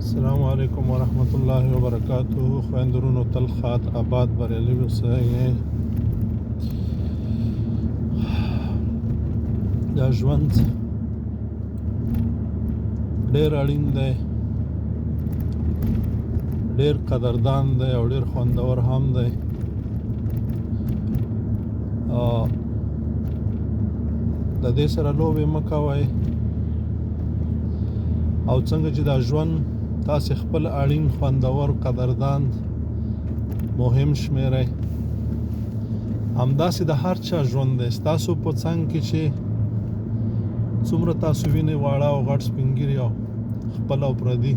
السلام علیکم ورحمت الله وبرکاته. خویندرونو تل خاط آباد بریالي اوسئ. دا ژوند ډېر اړین دی، ډېر قدردان دی او ډېر خوندور هم دی. د دې سره لوبې مه کوئ، او څنګه چې دا ژوند تاسې خپل اړین، خوندور، قدردان، مهم شمیرئ، همداسې د هر چا ژوند دی. ستاسو په څنګ کې چې څومره تاسو وینئ، واړه او غټ، سپین ږیري او خپل او پردي،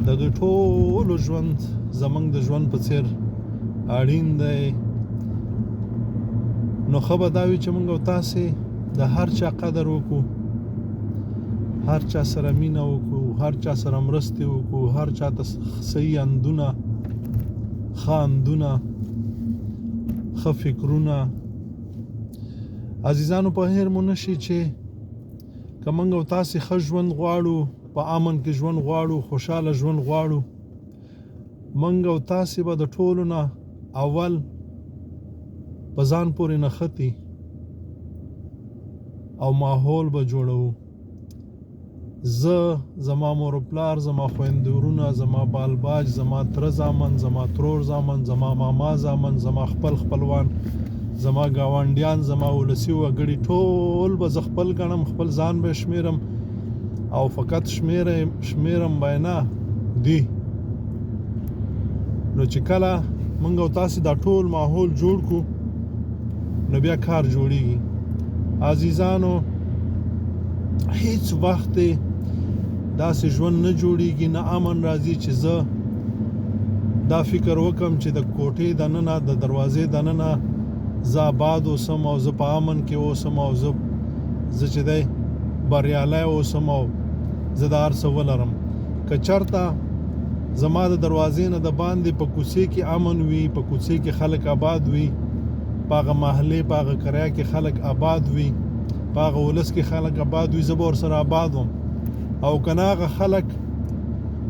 د دوی ټولو ژوند زموږ د ژوند په څېر اړین دی. نو ښه به دا وي چې موږ او تاسې د هر چا قدر وکړو، هر چا سره مینه وکړو، هر چا سره مرستې وکړو، هر چا ته صحیح اندونه، ښه اندونه، ښه فکرونه. عزیزانو، په هیر مو نشي چې که موږ او تاسې ښه ژوند غواړو، په امن کې ژوند غواړو، خوشحاله ژوند غواړو، موږ او تاسې به د ټولو نه اول په ځان پورې نښتي او ماحول به جوړو. زه، زما مور و پلار، زما خویندې ورونه، زما بال باج، زما تره زامن، زما ترور زامن، زما ماما زامن، زما خپلوان، زما ګاونډیان، زما ولسي وګړي، ټول به زه خپل ګڼم، خپل ځان به شمیرم، او فقط شمیرم به نه دی. نو چې کله موږ او تاسې دا ټول ماحول جوړ کړو، نو بیا کار جوړیږي. عزیزانو، هیڅ وخت داسې ژوند نه جوړیږي، نه امن راځي چې زه دا فکر وکم چې د کوټې دننه، د دروازې دننه زه آباد اوسم او زه په امن کې اوسم او زه چې دی بریالی اوسم او زه د هر څه ولرم. که چېرته زما د دروازې نه د باندې په کوڅې کې امن وي، په کوڅې کې خلک آباد وي، په هغه محلې، په هغه کرایه کې خلک آباد وي، په هغه ولس کې خلک آباد وي، زه به ورسره آباد وم. او که نه هغه خلک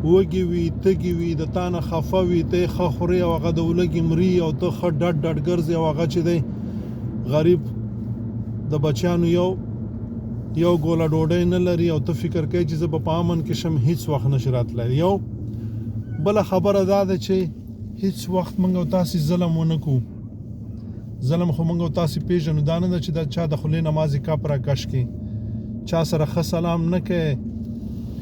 وږي وي، تږي وي، د تا نه خفه وي، ته یې ښه خورې او هغه د ولږې مري، او ته ښه ډډ ګرځې، او هغه چې دی غریب د بچیانو یو ګوله ډوډۍ نه لري، او ته فکر کوې چې زه به په امن کې شم، هیڅ وخت نشي راتلی. یو بله خبره دا ده چې هیڅ وخت موږ او تاسې ظلم ونه کړو. ظلم خو موږ او تاسې پېژنو. دا نه ده چې د چا د خولې نه مازې کپ راکش کړي، چا سره ښه سلام نه کوې،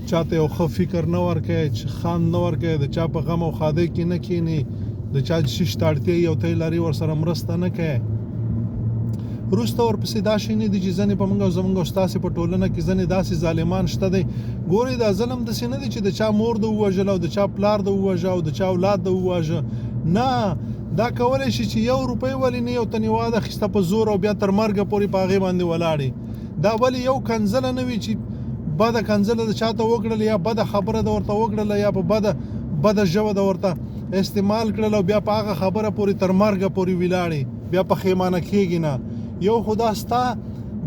چا ته یو ښه فکر نه ورکوې، خان نه ورکوې، د چا په غم او ښادۍ کې نه کښېنې، د چا شیش ته اړتیا یې او ته یې لرې ورسره مرسته نه کوې. وروسته ورپسې دا شی نه دي چې ځینې په موږ او زموږ او ستاسې په ټولنه کې ځینې داسې ظالمان شته دی. ګورئ، دا ظلم داسې نه دی چې د چا مور د ووژله او د چا پلار د ووژه او د چا اولاد د وواژه. نه، دا کولی شي چې 1 روپۍ ولې نه یو تن یې واده اخیسته په زور او بیا تر مرګه پورې په هغې باندې ولاړې. دا ولې یو کنځله نه وي چې بده کنځله د چاته وکړله، یا بده خبره د ورته وکړله، یا په بده ژبه د ورته استعمال کړله، او بیا په هغه خبره پورې تر مرګه پورې ولاړې، بیا پښیمانه کېږي نه. یو خدا ستا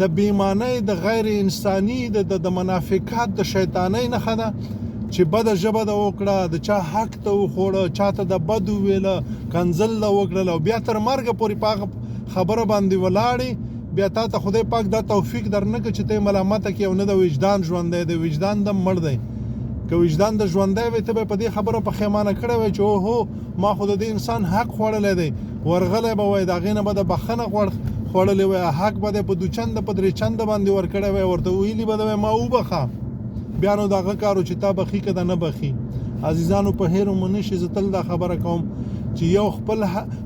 د بېایمانۍ، د غیر انساني، د منافقت، د شیطانۍ نښه ده چې بده ژبه د وکړه، د چا حق ته وخوړه، چاته د بد وویله، کنځل د وکړله، او بیا تر مرګه پورې په هغه خبره باندې ولاړې. بیا تا ته خدای پاک دا توفیق درنکړه چې ته یې ملامته کړې، او نه د وجدان ژوندی دی. وجدان دم مړ دی. که وجدان د ژوندی وی، ته به په دې خبره پښیمانه کړی وی چې اوهو، ما خو د دې انسان حق خوړلی دی، ورغلی به وی، د هغې نه به د بښنه خوړلی وی، حق به دی په 2 چنده په 3 چنده باندې ورکړی وی، ورته ویلي به دی ما وبښه، بیا نو د هغه کارو چې تا بخي که د نه بخي. عزیزانو، په هیر مو نشي، زه تل دا خبره کوم چې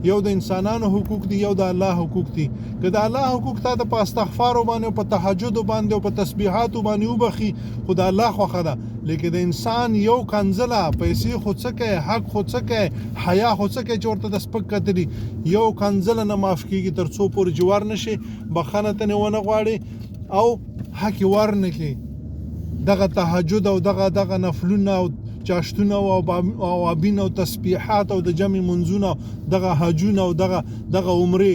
یو د انسانانو حقوق دي، یو د الله حقوق دي. که د الله حقوق تا ته په استغفارو باندې او په تهجدو باندې او په تسبیحاتو باندې وبخي، خو د الله خوښه ده. لیکن د انسان یو کنځله، پیسې خو څه کوي، حق خو څه کوي، حیا خو څه کوي چې ورته د سپک کتلي، یو کنځله نه معاف کېږي تر څو پورې چې ور نه شي، بښنه ته ونه غواړي او حق یې ور نه کړي. دغه تهجد او دغه نفلونه او چاشتونه او ابین او تسبیحات او د جمع منځونه، دغه حجونه او دغه عمرې،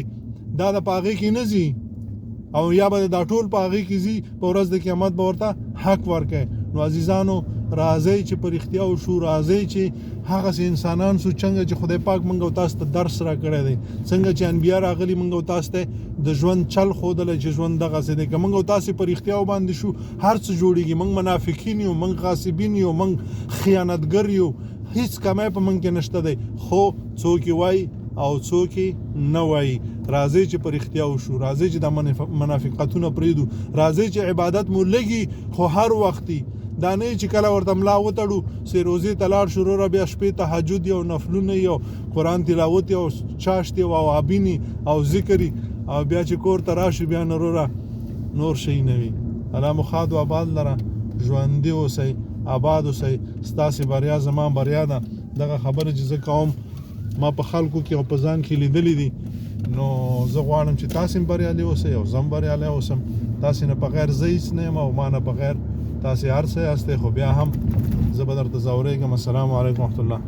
دا د په هغې کې نه ځي، او یا به دا ټول په هغې کې ځي، په ورځ د قیامت به ورته حق ورکوي. نو عزیزانو، راځي چې په رښتیا وشو، راځي چې هغه انسانان سو څنګه چې خدای پاک موږ او تاسو ته درس را کړی دی، څنګه چې انبیا راغلي موږ او تاسو ته د ژوند چل ښودلی چې ژوند دغسې دی. که موږ او تاسو په رښتیا باندې شو هر څه جوړېږي. موږ منافقین یو، موږ غاصبین یو، موږ خیانتګر یو، هیڅ کمی په موږ کې نشته دی، خو څوک یې وایي او څوک یې نه وایي. راځئ چې په رښتیا وشو، راځئ چې د منافقتونه پرېږدو، راځئ چې عبادت مو لږي خو هر وختي، دا نه چې کله ورته ملا وتړو سې روزې ته لاړ شو وروره بیا شپې تهجد یو، نفلونه یو، قرآن تلاوت یو، چاشت یو، اوابینې او ذکري، او بیا چې کور ته راشو بیا وروره نور شی نه وي. الله مو ښاد و آباد لره، ژوندي اوسئ، آباد اوسئ، ستاسې بریا زما بریا ده. دغه خبره چې زه کوم ما په خلکو کې او په ځان کې لیدلې دي، نو زه غواړم چې تاسې هم بریالي اوسئ او زه هم بریالی اوسم. تاسې نه بغیر زه هېڅ نه یم او ما نه بغیر تاسې هر څه یاستئ، خو بیا هم زه به درته ځورېږم. السلام علیکم ورحمت الله.